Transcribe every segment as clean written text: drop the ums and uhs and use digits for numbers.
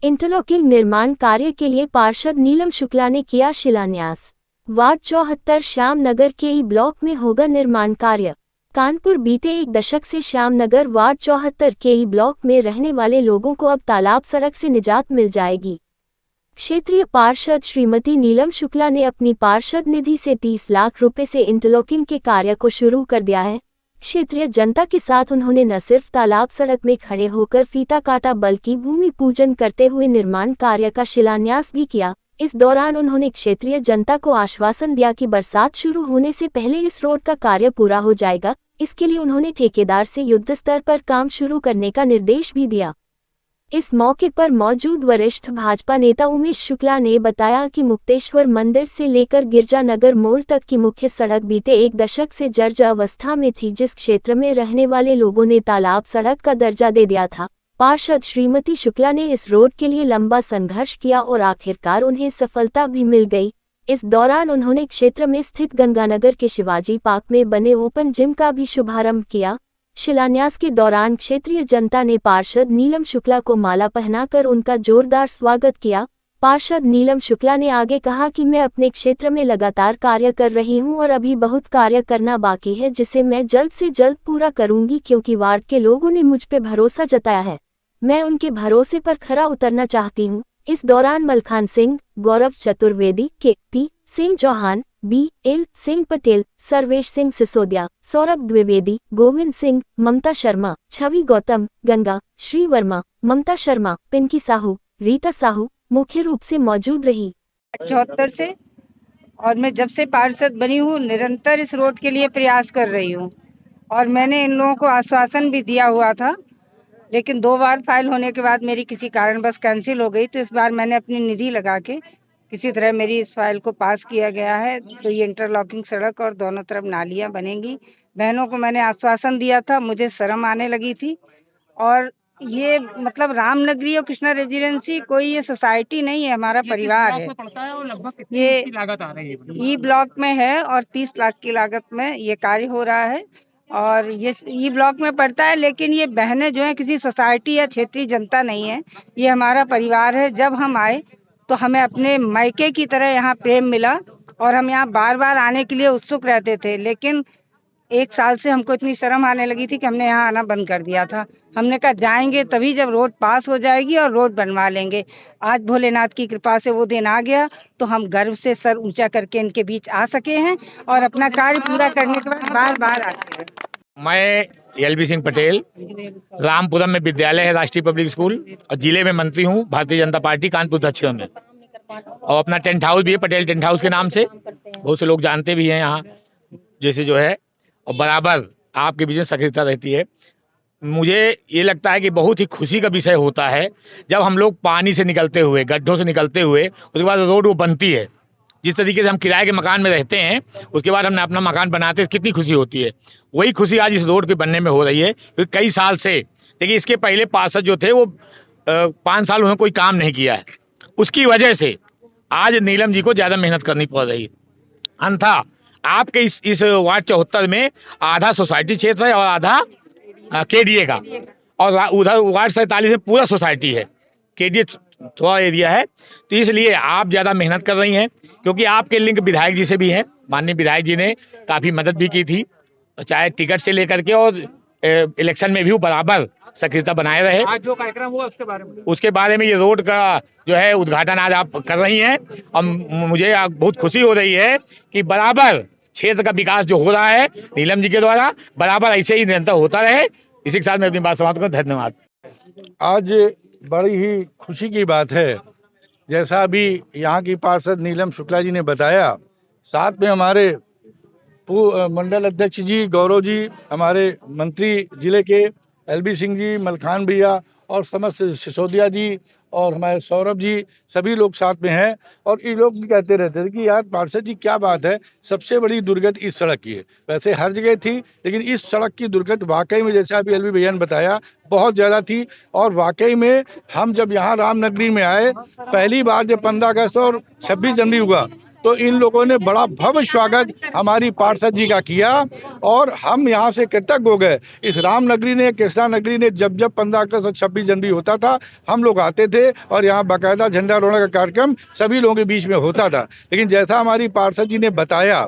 Interlocking निर्माण कार्य के लिए पार्षद नीलम शुक्ला ने किया शिलान्यास। वार्ड 74 श्याम नगर के ई ब्लॉक में होगा निर्माण कार्य। कानपुर बीते एक दशक से श्याम नगर वार्ड 74 के ई ब्लॉक में रहने वाले लोगों को अब तालाब सड़क से निजात मिल जाएगी। क्षेत्रीय पार्षद श्रीमती नीलम शुक्ला ने अपनी पार्षद निधि से 30 लाख रुपए से इंटरलॉकिंग के कार्य को शुरू कर दिया है। क्षेत्रीय जनता के साथ उन्होंने न सिर्फ तालाब सड़क में खड़े होकर फीता काटा बल्कि भूमि पूजन करते हुए निर्माण कार्य का शिलान्यास भी किया। इस दौरान उन्होंने क्षेत्रीय जनता को आश्वासन दिया कि बरसात शुरू होने से पहले इस रोड का कार्य पूरा हो जाएगा। इसके लिए उन्होंने ठेकेदार से युद्ध स्तर पर काम शुरू करने का निर्देश भी दिया। इस मौके पर मौजूद वरिष्ठ भाजपा नेता उमेश शुक्ला ने बताया कि मुक्तेश्वर मंदिर से लेकर गिरजानगर मोड़ तक की मुख्य सड़क बीते एक दशक से जर्जर अवस्था में थी, जिस क्षेत्र में रहने वाले लोगों ने तालाब सड़क का दर्जा दे दिया था। पार्षद श्रीमती शुक्ला ने इस रोड के लिए लंबा संघर्ष किया और आखिरकार उन्हें सफलता भी मिल गई। इस दौरान उन्होंने क्षेत्र में स्थित गंगानगर के शिवाजी पार्क में बने ओपन जिम का भी शुभारंभ किया। शिलान्यास के दौरान क्षेत्रीय जनता ने पार्षद नीलम शुक्ला को माला पहनाकर उनका जोरदार स्वागत किया। पार्षद नीलम शुक्ला ने आगे कहा कि मैं अपने क्षेत्र में लगातार कार्य कर रही हूं और अभी बहुत कार्य करना बाकी है, जिसे मैं जल्द से जल्द पूरा करूंगी, क्योंकि वार्ड के लोगों ने मुझ पे भरोसा जताया है। मैं उनके भरोसे पर खरा उतरना चाहती हूं। इस दौरान मलखान सिंह, गौरव चतुर्वेदी, के.पी. सिंह चौहान, बी.एल. सिंह पटेल, सर्वेश सिंह सिसोदिया, सौरभ द्विवेदी, गोविंद सिंह, ममता शर्मा, छवि गौतम, गंगा, श्री वर्मा, ममता शर्मा, पिंकी साहू, रीता साहू मुख्य रूप से मौजूद रही। 74 से और मैं जब से पार्षद बनी हूँ निरंतर इस रोड के लिए प्रयास कर रही हूँ और मैंने इन लोगों को आश्वासन भी दिया हुआ था, लेकिन 2 बार फाइल होने के बाद मेरी किसी कारणवश कैंसिल हो गई। तो इस बार मैंने अपनी निधि लगा के किसी तरह मेरी इस फाइल को पास किया गया है। तो ये इंटरलॉकिंग सड़क और दोनों तरफ नालियां बनेंगी। बहनों को मैंने आश्वासन दिया था, मुझे शर्म आने लगी थी। और ये मतलब रामनगरी और कृष्णा रेजिडेंसी कोई ये सोसाइटी नहीं है, हमारा परिवार है। ये ई ब्लॉक में है और 30 लाख की लागत में ये कार्य हो रहा है और ये ई ब्लॉक में पड़ता है। लेकिन ये बहनें जो है किसी सोसाइटी या क्षेत्रीय जनता नहीं है, ये हमारा परिवार है। जब हम आए तो हमें अपने मायके की तरह यहाँ प्रेम मिला और हम यहाँ बार बार आने के लिए उत्सुक रहते थे। लेकिन 1 साल से हमको इतनी शर्म आने लगी थी कि हमने यहाँ आना बंद कर दिया था। हमने कहा जाएंगे तभी जब रोड पास हो जाएगी और रोड बनवा लेंगे। आज भोलेनाथ की कृपा से वो दिन आ गया तो हम गर्व से सर ऊंचा करके इनके बीच आ सके हैं और अपना कार्य पूरा करने के बाद बार बार आते हैं। मैं एल.बी. सिंह पटेल, रामपुरम में विद्यालय है राष्ट्रीय पब्लिक स्कूल और जिले में मंत्री हूँ भारतीय जनता पार्टी कानपुर दक्षिण में। और अपना टेंट हाउस भी है पटेल टेंट हाउस के नाम से, बहुत से लोग जानते भी हैं यहाँ जैसे जो है। और बराबर आपके बीच में सक्रियता रहती है। मुझे ये लगता है कि बहुत ही खुशी का विषय होता है जब हम लोग पानी से निकलते हुए, गड्ढों से निकलते हुए उसके बाद रोड वो बनती है। जिस तरीके से हम किराए के मकान में रहते हैं उसके बाद हमने अपना मकान बनाते हैं, कितनी खुशी होती है। वही खुशी आज इस रोड के बनने में हो रही है, क्योंकि कई साल से, देखिए इसके पहले पार्षद जो थे वो 5 साल उन्होंने कोई काम नहीं किया है। उसकी वजह से आज नीलम जी को ज़्यादा मेहनत करनी पड़ रही है। अन्यथा आपके इस वार्ड 74 में आधा सोसाइटी क्षेत्र है और आधा केडीए का, और उधर वार्ड 47 में पूरा सोसाइटी है, केडीए थोड़ा एरिया है। तो इसलिए आप ज़्यादा मेहनत कर रही हैं, क्योंकि आपके लिंक विधायक जी से भी हैं। माननीय विधायक जी ने काफ़ी मदद भी की थी, चाहे टिकट से लेकर के और इलेक्शन में भी वो बराबर सक्रियता बनाए रहे। आज जो कार्यक्रम हुआ उसके बारे में ये रोड का जो है उद्घाटन आज आप कर रही हैं और मुझे बहुत खुशी हो रही है कि बराबर क्षेत्र का विकास जो हो रहा है नीलम जी के द्वारा बराबर ऐसे ही निरंतर होता रहे। इसी के साथ मैं अपनी बात समाप्त करूँ। धन्यवाद। आज बड़ी ही खुशी की बात है, जैसा अभी यहाँ की पार्षद नीलम शुक्ला जी ने बताया, साथ में हमारे मंडल अध्यक्ष जी गौरव जी, हमारे मंत्री जिले के एल.बी. सिंह जी, मलखान भैया और समस्त सिसोदिया जी और हमारे सौरभ जी, सभी लोग साथ में हैं। और ये लोग भी कहते रहते थे कि यार पार्षद जी क्या बात है, सबसे बड़ी दुर्गति इस सड़क की है। वैसे हर जगह थी, लेकिन इस सड़क की दुर्गति वाकई में जैसा अभी एल.बी. भैया ने बताया बहुत ज़्यादा थी। और वाकई में हम जब यहाँ रामनगरी में आए पहली बार, जब 15 अगस्त और 26 जनवरी हुआ, तो इन लोगों ने बड़ा भव्य स्वागत हमारी पार्षद जी का किया और हम यहाँ से कृतज्ञ हो गए। इस रामनगरी ने, कृष्णा नगरी ने जब 15 अगस्त और 26 जनवरी होता था, हम लोग आते थे और यहाँ बाकायदा झंडारोहण का कार्यक्रम सभी लोगों के बीच में होता था। लेकिन जैसा हमारी पार्षद जी ने बताया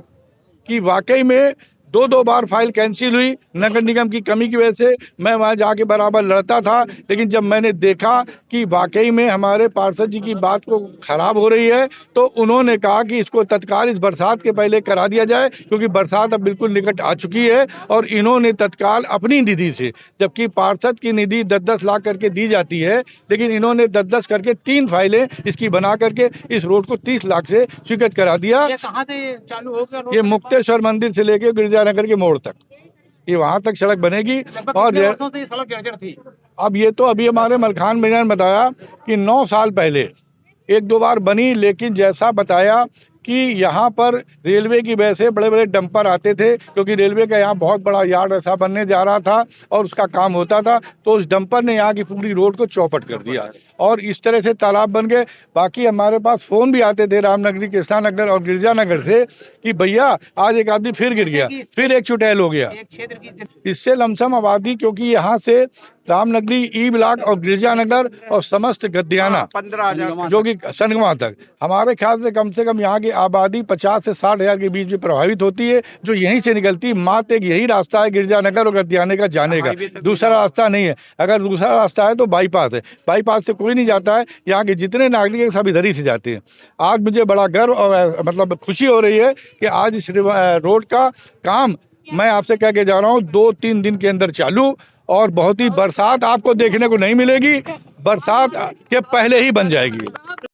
कि वाकई में 2 बार फाइल कैंसिल हुई नगर निगम की कमी की वजह से। मैं वहां जाके बराबर लड़ता था, लेकिन जब मैंने देखा कि वाकई में हमारे पार्षद जी की बात को खराब हो रही है, तो उन्होंने कहा कि इसको तत्काल इस बरसात के पहले करा दिया जाए, क्योंकि बरसात अब बिल्कुल निकट आ चुकी है। और इन्होंने तत्काल अपनी निधि से, जबकि पार्षद की निधि 10-10 लाख करके दी जाती है, लेकिन इन्होंने 10-10 करके 3 फाइलें इसकी बना करके इस रोड को 30 लाख से स्वीकृत करा दिया। ये कहाँ से चालू होगा? ये मुक्तेश्वर मंदिर से लेके गिरजानगर के मोड़ तक, ये वहां तक सड़क बनेगी। और से सड़क जर्जर थी। अब ये तो अभी हमारे मलखान भैया ने बताया कि 9 साल पहले 1-2 बार बनी, लेकिन जैसा बताया कि यहाँ पर रेलवे की वजह से बड़े बड़े डंपर आते थे, क्योंकि रेलवे का यहाँ बहुत बड़ा यार्ड ऐसा बनने जा रहा था और उसका काम होता था, तो उस डंपर ने यहाँ की पूरी रोड को चौपट कर दिया और इस तरह से तालाब बन गए। बाकी हमारे पास फ़ोन भी आते थे रामनगरी, कृष्णा नगर और गिरजानगर से कि भैया आज एक आदमी फिर गिर गया, फिर एक चुड़ैल हो गया। इससे लमसम आबादी, क्योंकि यहाँ से रामनगरी, ई ब्लॉक और गिरजानगर और समस्त गद्दियाना 15,000 जो कि संगमा तक, हमारे ख्याल से कम यहाँ की आबादी 50 से 60 हज़ार के बीच में प्रभावित होती है, जो यहीं से निकलती। मात्र एक यही रास्ता है गिरजानगर और गद्दियाने का जाने का, दूसरा रास्ता नहीं है। अगर दूसरा रास्ता है तो बाईपास है, बाईपास से कोई नहीं जाता है। यहाँ के जितने नागरिक हैं सब इधर ही से जाते हैं। आज मुझे बड़ा गर्व और मतलब खुशी हो रही है कि आज इस रोड का काम मैं आपसे कह के जा रहा हूँ 2-3 दिन के अंदर चालू, और बहुत ही बरसात आपको देखने को नहीं मिलेगी, बरसात के पहले ही बन जाएगी।